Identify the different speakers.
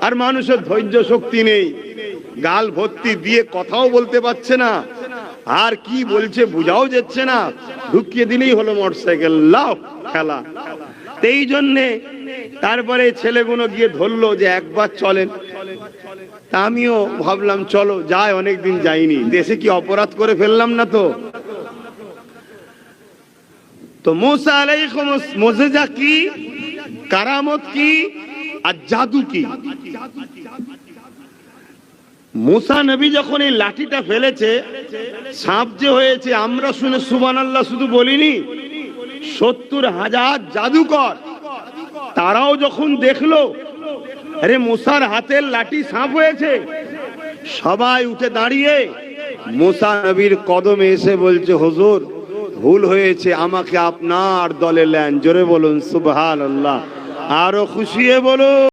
Speaker 1: আর মানুষের ধৈর্য শক্তি নেই, গাল ভর্তি দিয়ে কথাও বলতে পারছে না, আর কি বলছে বোঝাও যাচ্ছে না, ঢুকিয়ে দিলেই হলো মোটরসাইকেল, লাও খেলা। এই জন্যে তারপরে ছেলেগুলো গিয়ে ধরলো যে একবার চলেন। আমিও ভাবলাম চলো যাই, অনেকদিন যাইনি, দেশে কি অপরাধ করে ফেললাম না তো। তো মুসা আলাইহিস মুজিজা কি, কারামত কি আর জাদু কি। মুসা নবী যখন এই লাঠিটা ফেলেছে, সাপ যে হয়েছে, আমরা শুনে সুবহানাল্লাহ শুধু বলিনি, 70,000 জাদুকর তারাও যখন দেখলো আরে মুসার হাতের লাঠি সাপ হয়েছে, সবাই উঠে দাঁড়িয়ে মুসা নবীর কদমে এসে বলছে, হুজুর ভুল হয়েছে, আমাকে আপনার দলে নেন। জোরে বলুন সুবহানাল্লাহ, আরো খুশি হয়ে বলুন।